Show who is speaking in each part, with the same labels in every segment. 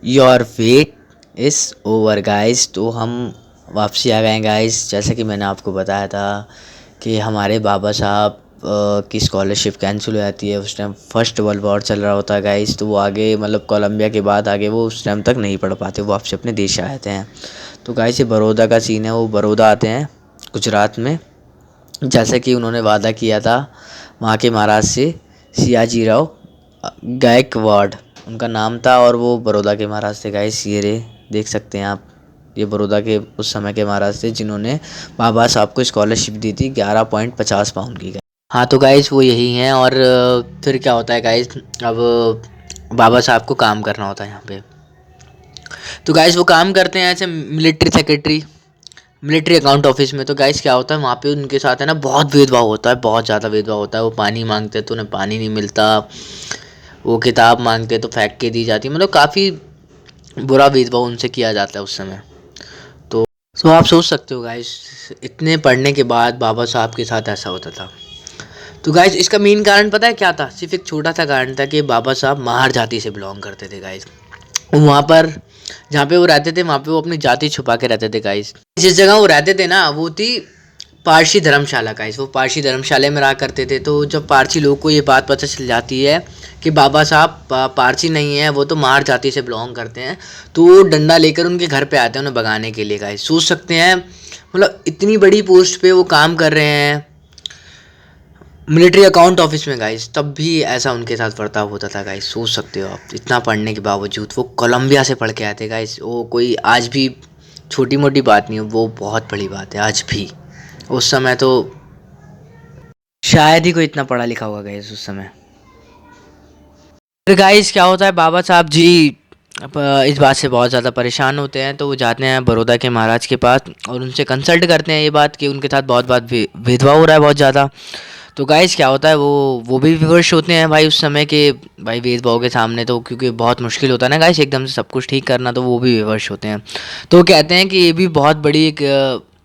Speaker 1: Your weight is over guys. तो हम वापसी आ गए हैं गाइस। जैसे कि मैंने आपको बताया था कि हमारे बाबा साहब की स्कॉलरशिप कैंसिल हो जाती है। उस टाइम फर्स्ट वर्ल्ड वॉर चल रहा होता है गाइस। तो वो आगे मतलब कोलंबिया के बाद आगे वो उस टाइम तक नहीं पढ़ पाते, वो वापसी अपने देश आ जाते हैं। तो गाइस ये बड़ौदा का सीन है। वो बड़ौदा आते हैं गुजरात में, जैसे कि उन्होंने वादा किया था वहाँ के महाराज से। सियाजी राव गायकवाड़ उनका नाम था और वो बड़ौदा के महाराज थे गाइस। ये रे देख सकते हैं आप, ये बड़ौदा के उस समय के महाराज थे जिन्होंने बाबा साहब को स्कॉलरशिप दी थी 11.50 पाउंड की। हाँ तो गाइस वो यही हैं। और फिर क्या होता है गाइस, अब बाबा साहब को काम करना होता है यहाँ पे। तो गाइस वो काम करते हैं ऐसे military secretary, military account office में। तो गाइस क्या होता है वहाँ पे उनके साथ है ना बहुत भेदभाव होता है, बहुत ज़्यादा भेदभाव होता है। वो पानी मांगते हैं तो उन्हें पानी नहीं मिलता, वो किताब मांगते हैं तो फेंक के दी जाती है। मतलब काफ़ी बुरा भेदभाव उनसे किया जाता है उस समय। तो आप सोच सकते हो गाइस, इतने पढ़ने के बाद बाबा साहब के साथ ऐसा होता था। तो गाइस इसका मेन कारण पता है क्या था? सिर्फ एक छोटा सा कारण था कि बाबा साहब महार जाति से बिलोंग करते थे गाइस। वहाँ पर जहाँ पे वो रहते थे वहाँ पे वो अपनी जाति छुपा के रहते थे गाइस। जिस जगह वो रहते थे ना वो थी पारसी धर्मशाला गाइस। वो पारसी धर्मशाला में रहा करते थे। तो जब पारसी लोगों को ये बात पता चल जाती है कि बाबा साहब पारसी नहीं है, वो तो महार जाति से बिलोंग करते हैं, तो वो डंडा लेकर उनके घर पे आते हैं उन्हें भगाने के लिए गाइस। सोच सकते हैं मतलब इतनी बड़ी पोस्ट पे वो काम कर रहे हैं मिलिट्री अकाउंट ऑफिस में गाइस, तब भी ऐसा उनके साथ बर्ताव होता था गाइस। सोच सकते हो आप, इतना पढ़ने के बावजूद वो कोलंबिया से पढ़ के आए थे गाइस। वो कोई आज भी छोटी मोटी बात नहीं है, वो बहुत बड़ी बात है आज भी। उस समय तो शायद ही कोई इतना पढ़ा लिखा होगा गाइस उस समय। फिर गाइस क्या होता है, बाबा साहब जी इस बात से बहुत ज़्यादा परेशान होते हैं। तो वो जाते हैं बड़ौदा के महाराज के पास और उनसे कंसल्ट करते हैं ये बात कि उनके साथ बहुत बात भेदभाव हो रहा है बहुत ज़्यादा। तो गाइस क्या होता है, वो भी विवश होते हैं भाई उस समय के भाई भेदभाव के सामने। तो क्योंकि बहुत मुश्किल होता है ना गाइस एकदम से सब कुछ ठीक करना, तो वो भी विवश होते हैं। तो वो कहते हैं कि ये भी बहुत बड़ी एक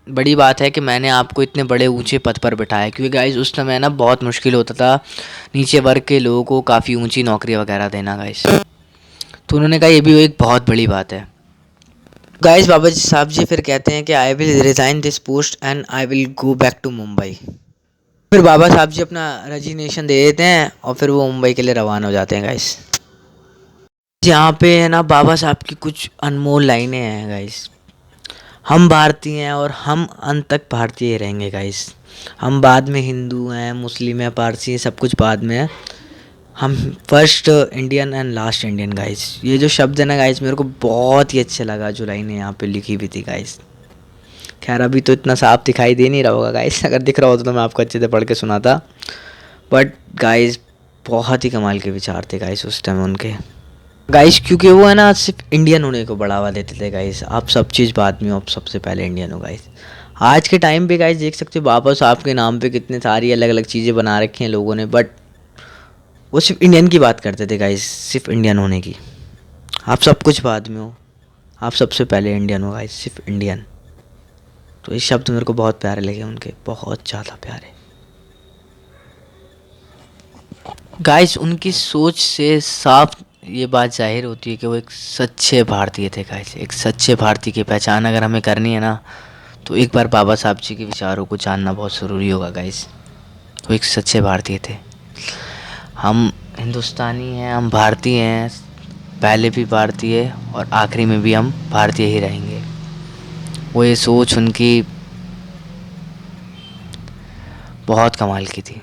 Speaker 1: बड़ी बात है कि मैंने आपको इतने बड़े ऊंचे पद पर बिठाया। क्योंकि गाइस उस समय ना बहुत मुश्किल होता था नीचे वर्ग के लोगों को काफ़ी ऊंची नौकरी वगैरह देना गाइस। तो उन्होंने कहा ये भी एक बहुत बड़ी बात है। गाइस बाबा जी साहब जी फिर कहते हैं कि I will resign this post and I will go back to Mumbai. फिर बाबा साहब जी अपना रेजिग्नेशन दे देते हैं और फिर वो मुंबई के लिए रवाना हो जाते हैं गाइस। यहाँ पे है ना बाबा साहब की कुछ अनमोल लाइनें हैं गाइस। हम भारतीय हैं और हम अंत तक भारतीय रहेंगे गाइस। हम बाद में हिंदू हैं, मुस्लिम हैं, पारसी हैं, सब कुछ बाद में है। हम first Indian and last Indian guys. ये जो शब्द है ना गाइस मेरे को बहुत ही अच्छा लगा, जो लाइनें यहाँ पे लिखी हुई थी गाइस। खैर अभी तो इतना साफ दिखाई दे नहीं रहा होगा गाइस, अगर दिख रहा होता तो मैं आपको अच्छे से पढ़ के सुनाता। बट गाइस बहुत ही कमाल के विचार थे गाइस उस टाइम उनके गाइस। क्योंकि वो है ना सिर्फ इंडियन होने को बढ़ावा देते थे गाइस। आप सब चीज़ बाद में हो, आप सबसे पहले इंडियन हो गाइस। आज के टाइम पे गाइस देख सकते हो बाबा साहब के नाम पे कितने सारी अलग अलग चीज़ें बना रखी हैं लोगों ने, बट वो सिर्फ इंडियन की बात करते थे गाइस, सिर्फ इंडियन होने की। आप सब कुछ बाद में हो, आप सबसे पहले इंडियन हो गाइस, सिर्फ इंडियन। तो ये शब्द मेरे को बहुत प्यारे लगे उनके, बहुत ज़्यादा प्यारे गाइस। उनकी सोच से साफ ये बात जाहिर होती है कि वो एक सच्चे भारतीय थे गाइस। एक सच्चे भारतीय की पहचान अगर हमें करनी है ना, तो एक बार बाबा साहब जी के विचारों को जानना बहुत ज़रूरी होगा गाइस। वो एक सच्चे भारतीय थे। हम हिंदुस्तानी हैं, हम भारतीय हैं, पहले भी भारतीय और आखिरी में भी हम भारतीय ही रहेंगे। वो ये सोच उनकी बहुत कमाल की थी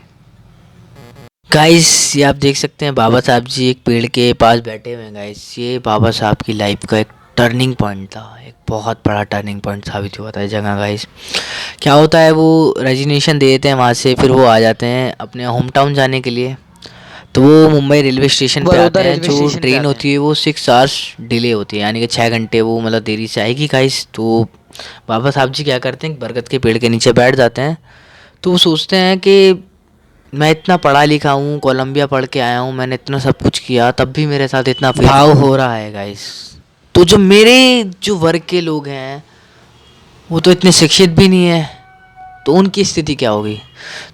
Speaker 1: गाइस। ये आप देख सकते हैं बाबा साहब जी एक पेड़ के पास बैठे हुए हैं गाइस। ये बाबा साहब की लाइफ का एक टर्निंग पॉइंट था, एक बहुत बड़ा टर्निंग पॉइंट साबित हुआ था इस जगह गाइस। क्या होता है, वो रेजिग्नेशन दे देते हैं वहाँ से, फिर वो आ जाते हैं अपने होम टाउन जाने के लिए। तो वो मुंबई रेलवे स्टेशन पे आते हैं। जो ट्रेन होती है वो 6 आवर्स डिले होती है, यानी कि 6 घंटे वो मतलब देरी से आएगी गाइस। तो बाबा साहब जी क्या करते हैं, बरगद के पेड़ के नीचे बैठ जाते हैं। तो वो सोचते हैं कि मैं इतना पढ़ा लिखा हूँ, कोलंबिया पढ़ के आया हूँ, मैंने इतना सब कुछ किया, तब भी मेरे साथ इतना भेदभाव हो रहा है गाइस। तो जो मेरे जो वर्ग के लोग हैं वो तो इतने शिक्षित भी नहीं है, तो उनकी स्थिति क्या होगी।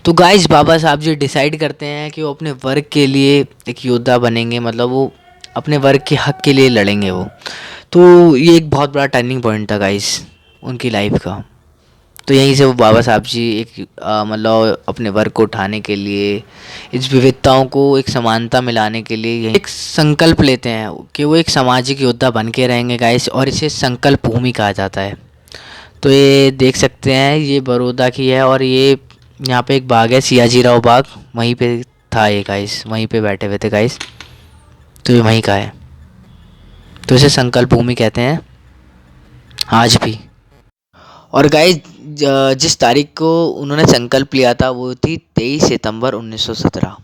Speaker 1: तो गाइस बाबा साहब जी डिसाइड करते हैं कि वो अपने वर्ग के लिए एक योद्धा बनेंगे। मतलब वो अपने वर्ग के हक के लिए लड़ेंगे वो। तो ये एक बहुत बड़ा टर्निंग पॉइंट था गाइस उनकी लाइफ का। तो यहीं से वो बाबा साहब जी एक मतलब अपने वर्ग को उठाने के लिए, इस विविधताओं को एक समानता मिलाने के लिए यही एक संकल्प लेते हैं कि वो एक सामाजिक योद्धा बन के रहेंगे गाइस, और इसे संकल्प भूमि कहा जाता है। तो ये देख सकते हैं, ये बड़ौदा की है, और ये यहाँ पे एक बाग है सियाजी राव बाग, वहीं पे था ये गाइस, वहीं पे बैठे हुए थे गाइस। तो ये वहीं का है। तो इसे संकल्प भूमि कहते हैं आज भी। और गाइस जिस तारीख को उन्होंने संकल्प लिया था वो थी 23 सितंबर 1917।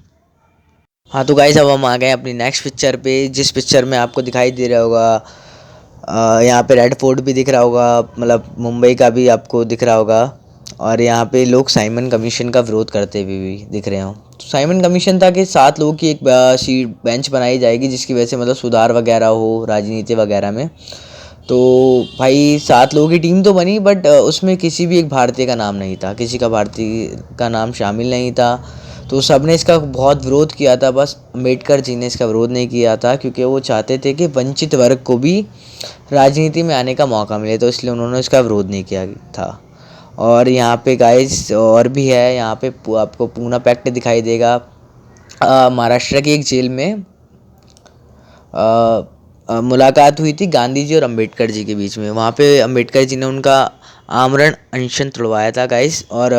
Speaker 1: हाँ तो गाइस अब हम आ गए अपनी नेक्स्ट पिक्चर पे, जिस पिक्चर में आपको दिखाई दे रहा होगा यहाँ पे रेड फोर्ट भी दिख रहा होगा, मतलब मुंबई का भी आपको दिख रहा होगा। और यहाँ पे लोग साइमन कमीशन का विरोध करते हुए भी दिख रहे हो। तो साइमन कमीशन था कि 7 लोगों की एक सीट बेंच बनाई जाएगी जिसकी वजह से मतलब सुधार वगैरह हो राजनीति वगैरह में। तो भाई 7 लोगों की टीम तो बनी, बट उसमें किसी भी एक भारतीय का नाम नहीं था, किसी का भारतीय का नाम शामिल नहीं था। तो सब ने इसका बहुत विरोध किया था, बस अम्बेडकर जी ने इसका विरोध नहीं किया था, क्योंकि वो चाहते थे कि वंचित वर्ग को भी राजनीति में आने का मौका मिले, तो इसलिए उन्होंने इसका विरोध नहीं किया था। और यहाँ पे गाइस और भी है, यहाँ पे आपको पूना पैक्ट दिखाई देगा। महाराष्ट्र की एक जेल में मुलाकात हुई थी गांधी जी और अंबेडकर जी के बीच में। वहाँ पे अंबेडकर जी ने उनका आमरण अनशन तुड़वाया था गाइस, और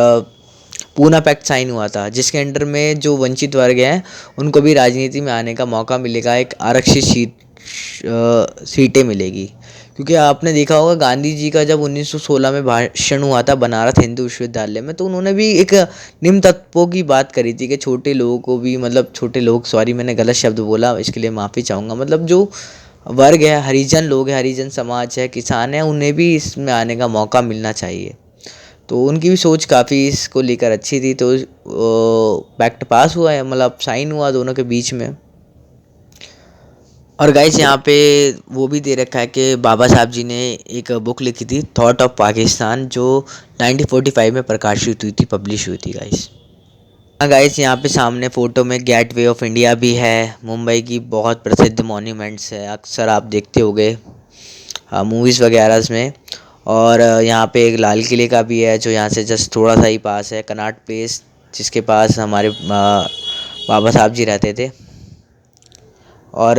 Speaker 1: पूना पैक्ट साइन हुआ था जिसके अंडर में जो वंचित वर्ग हैं उनको भी राजनीति में आने का मौका मिलेगा, एक आरक्षित सीटें मिलेगी। क्योंकि आपने देखा होगा गांधी जी का जब 1916 में भाषण हुआ था बनारस हिंदू विश्वविद्यालय में, तो उन्होंने भी एक निम्न तत्वों की बात करी थी कि छोटे लोगों को भी, मतलब छोटे लोग, सॉरी मैंने गलत शब्द बोला, इसके लिए माफ़ी चाहूँगा, मतलब जो वर्ग है, हरिजन लोग हैं, हरिजन समाज है, किसान है, उन्हें भी इसमें आने का मौका मिलना चाहिए। तो उनकी भी सोच काफ़ी इसको लेकर अच्छी थी। तो पैक्ट पास हुआ है, मतलब साइन हुआ दोनों के बीच में। और गाइस यहाँ पे वो भी दे रखा है कि बाबा साहब जी ने एक बुक लिखी थी थॉट ऑफ पाकिस्तान, जो 1945 में प्रकाशित हुई थी, पब्लिश हुई थी गाइस। हाँ गाइस यहाँ पे सामने फ़ोटो में गेट वे ऑफ इंडिया भी है, मुंबई की बहुत प्रसिद्ध मॉन्यूमेंट्स है, अक्सर आप देखते होंगे मूवीज़ वगैरह में। और यहाँ पे एक लाल किले का भी है जो यहाँ से जस्ट थोड़ा सा ही पास है, कनॉट प्लेस जिसके पास हमारे बाबा साहब जी रहते थे। और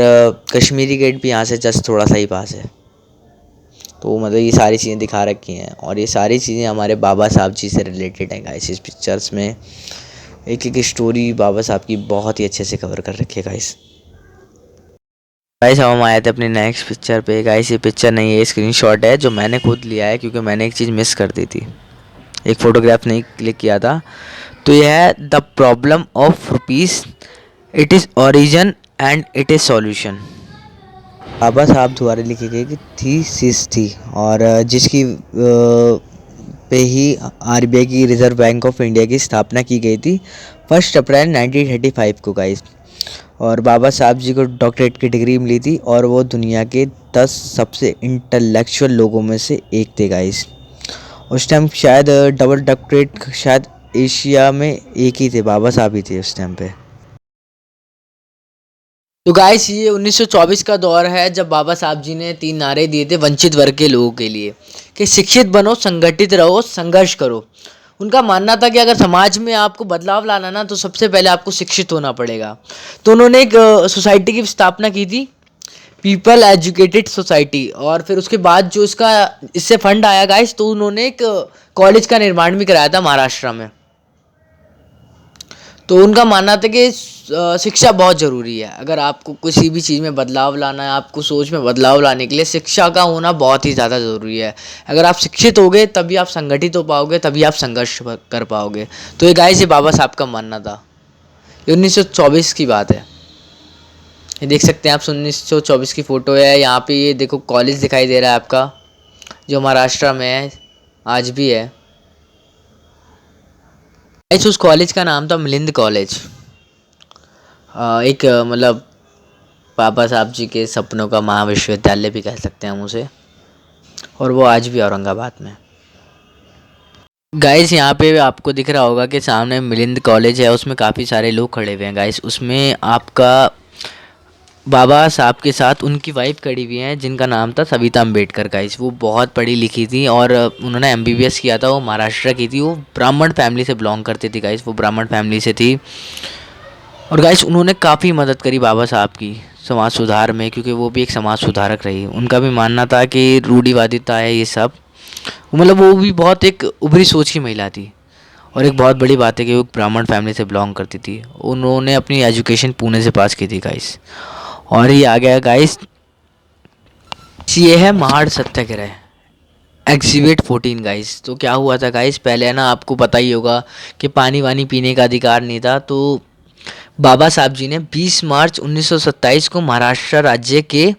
Speaker 1: कश्मीरी गेट भी यहाँ से जस्ट थोड़ा सा ही पास है। तो मतलब ये सारी चीज़ें दिखा रखी हैं, और ये सारी चीज़ें हमारे बाबा साहब जी से रिलेटेड हैं गाइस। इस पिक्चर्स में एक एक स्टोरी बाबा साहब की बहुत ही अच्छे से कवर कर रखी है गाइस। गाइस हम आए थे अपनी नेक्स्ट पिक्चर पे। गाइस ये पिक्चर नहीं है, स्क्रीनशॉट है जो मैंने खुद लिया है, क्योंकि मैंने एक चीज़ मिस कर दी थी, एक फ़ोटोग्राफ नहीं क्लिक किया था। तो ये है the problem of rupees, it is origin and it is solution. Baba Saheb द्वारा लिखी गई थीसिस थी, और जिसकी पे ही आरबीआई की, रिजर्व बैंक ऑफ इंडिया की स्थापना की गई थी 1 अप्रैल 1935 को गाइस। और बाबा साहब जी को डॉक्टरेट की डिग्री मिली थी, और वो दुनिया के 10 सबसे इंटेलेक्चुअल लोगों में से एक थे गाइस। उस टाइम शायद डबल डॉक्टरेट शायद एशिया में एक ही थे, बाबा साहब ही थे उस टाइम पे। तो गाइस ये 1924 का दौर है जब बाबा साहब जी ने 3 नारे दिए थे वंचित वर्ग के लोगों के लिए, कि शिक्षित बनो, संगठित रहो, संघर्ष करो। उनका मानना था कि अगर समाज में आपको बदलाव लाना ना, तो सबसे पहले आपको शिक्षित होना पड़ेगा। तो उन्होंने एक सोसाइटी की स्थापना की थी, पीपल एजुकेटेड सोसाइटी। और फिर उसके बाद जो इससे फंड आया गाइस, तो उन्होंने एक कॉलेज का निर्माण भी कराया था महाराष्ट्र में। तो उनका मानना था कि शिक्षा बहुत ज़रूरी है। अगर आपको किसी भी चीज़ में बदलाव लाना है, आपको सोच में बदलाव लाने के लिए शिक्षा का होना बहुत ही ज़्यादा ज़रूरी है। अगर आप शिक्षित होगे तभी आप संगठित हो पाओगे, तभी आप संघर्ष कर पाओगे। तो ये गाइस ये बाबा साहब का मानना था। ये 1924 की बात है। ये देख सकते हैं आप, 1924 की फ़ोटो है। यहाँ पे ये देखो कॉलेज दिखाई दे रहा है आपका, जो महाराष्ट्र में है, आज भी है। उस कॉलेज का नाम था मिलिंद कॉलेज। एक मतलब बाबा साहब जी के सपनों का महाविश्वविद्यालय भी कह सकते हैं हम उसे, और वो आज भी औरंगाबाद में। गाइस यहाँ पे आपको दिख रहा होगा कि सामने मिलिंद कॉलेज है, उसमें काफ़ी सारे लोग खड़े हुए हैं गाइस। उसमें आपका बाबा साहब के साथ उनकी वाइफ खड़ी हुई हैं जिनका नाम था सविता अम्बेडकर गाइस। वो बहुत पढ़ी लिखी थी और उन्होंने एमबीबीएस किया था। वो महाराष्ट्र की थी। वो ब्राह्मण फैमिली से बिलोंग करती थी गाइस। वो ब्राह्मण फैमिली से थी। और गाइस उन्होंने काफ़ी मदद करी बाबा साहब की समाज सुधार में, क्योंकि वो भी एक समाज सुधारक रही। उनका भी मानना था कि रूढ़िवादिता है ये सब, मतलब वो भी बहुत एक उभरी सोच की महिला थी। और एक बहुत बड़ी बात है कि वो ब्राह्मण फैमिली से बिलोंग करती थी। उन्होंने अपनी एजुकेशन पुणे से पास की थी गाइस। और ये आ गया गाइस, ये है महाड़ सत्याग्रह, एग्जिबिट 14 गाइस। तो क्या हुआ था गाइस, पहले है ना आपको पता ही होगा कि पानी वानी पीने का अधिकार नहीं था। तो बाबा साहब जी ने 20 मार्च 1927 को महाराष्ट्र राज्य के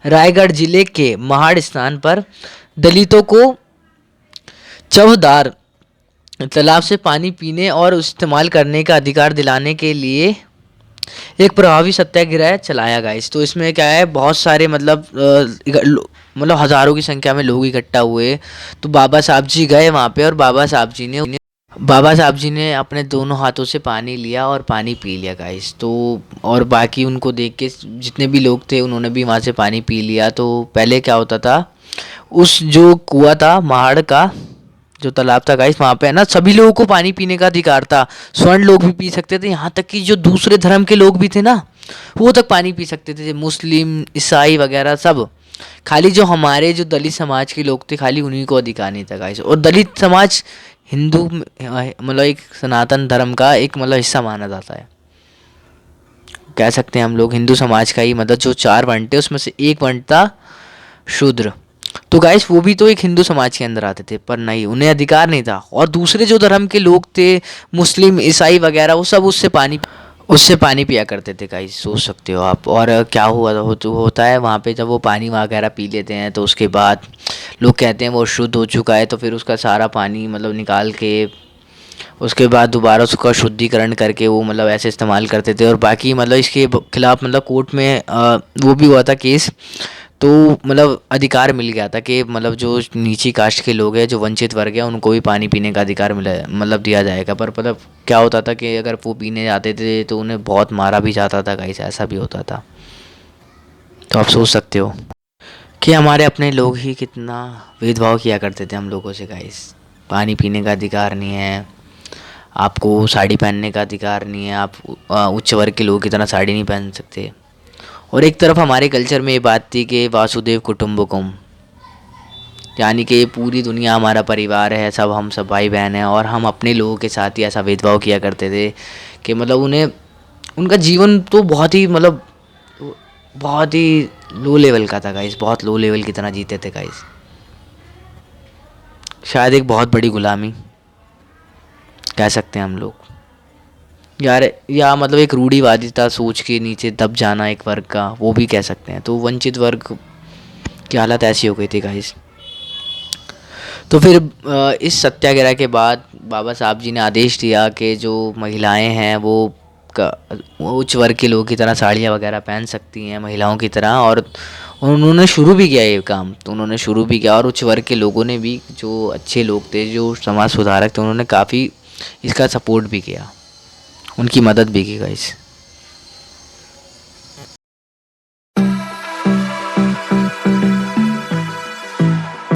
Speaker 1: रायगढ़ जिले के महाड़ स्थान पर दलितों को चौहदार तालाब से पानी पीने और इस्तेमाल करने का अधिकार दिलाने के लिए एक प्रभावी सत्याग्रह चलाया गाइस। तो इसमें क्या है, बहुत सारे मतलब हज़ारों की संख्या में लोग इकट्ठा हुए। तो बाबा साहब जी गए वहाँ पे और बाबा साहब जी ने अपने दोनों हाथों से पानी लिया और पानी पी लिया गाइस। तो और बाकी उनको देख के जितने भी लोग थे उन्होंने भी वहाँ से पानी पी लिया। तो पहले क्या होता था, उस जो कुआं था महाड़ का जो तालाब था गाइस, वहाँ पे है ना सभी लोगों को पानी पीने का अधिकार था। स्वर्ण लोग भी पी सकते थे, यहाँ तक कि जो दूसरे धर्म के लोग भी थे ना वो तक पानी पी सकते थे, मुस्लिम ईसाई वगैरह सब। खाली जो हमारे जो दलित समाज के लोग थे खाली उन्हीं को अधिकार नहीं था गाइस। और दलित समाज हिंदू मतलब एक सनातन धर्म का एक मतलब हिस्सा माना जाता है, कह सकते हैं हम लोग हिंदू समाज का ही। मतलब जो 4 वर्ण थे उसमें से एक वर्ण था शूद्र। तो गाइस वो भी तो एक हिंदू समाज के अंदर आते थे, पर नहीं, उन्हें अधिकार नहीं था। और दूसरे जो धर्म के लोग थे मुस्लिम ईसाई वगैरह, वो सब उससे पानी पिया करते थे गाइस, सोच सकते हो आप। और क्या होता है वहाँ पे, जब वो पानी वगैरह पी लेते हैं तो उसके बाद लोग कहते हैं वो शुद्ध हो चुका है। तो फिर उसका सारा पानी मतलब निकाल के उसके बाद दोबारा उसका शुद्धिकरण करके वो मतलब ऐसे इस्तेमाल करते थे। और बाकी मतलब इसके खिलाफ मतलब कोर्ट में वो भी हुआ था केस। तो मतलब अधिकार मिल गया था कि मतलब जो नीची कास्ट के लोग हैं, जो वंचित वर्ग है, उनको भी पानी पीने का अधिकार मिला मतलब दिया जाएगा। पर मतलब क्या होता था कि अगर वो पीने जाते थे तो उन्हें बहुत मारा भी जाता था गाइस, ऐसा भी होता था। तो आप सोच सकते हो कि हमारे अपने लोग ही कितना भेदभाव किया करते थे हम लोगों से गाइस। पानी पीने का अधिकार नहीं है, आपको साड़ी पहनने का अधिकार नहीं है, आप उच्च वर्ग के लोगों की तरह साड़ी नहीं पहन सकते। और एक तरफ हमारे कल्चर में ये बात थी कि वासुदेव कुटुम्बकम, यानी कि पूरी दुनिया हमारा परिवार है, सब हम सब भाई बहन हैं। और हम अपने लोगों के साथ ही ऐसा भेदभाव किया करते थे कि मतलब उन्हें उनका जीवन तो बहुत ही लो लेवल का था गाइस, बहुत लो लेवल की तरह जीते थे गाइस। शायद एक बहुत बड़ी गुलामी कह सकते हैं हम लोग यार, या मतलब एक रूढ़िवादिता सोच के नीचे दब जाना एक वर्ग का, वो भी कह सकते हैं। तो वंचित वर्ग की हालत ऐसी हो गई थी गाइस। तो फिर इस सत्याग्रह के बाद बाबा साहब जी ने आदेश दिया कि जो महिलाएं हैं वो उच्च वर्ग के लोगों की तरह साड़ियाँ वगैरह पहन सकती हैं महिलाओं की तरह। और उन्होंने शुरू भी किया ये काम। तो उन्होंने शुरू भी किया और उच्च वर्ग के लोगों ने भी, जो अच्छे लोग थे, जो समाज सुधारक थे, उन्होंने काफ़ी इसका सपोर्ट भी किया, उनकी मदद भी की गाइस।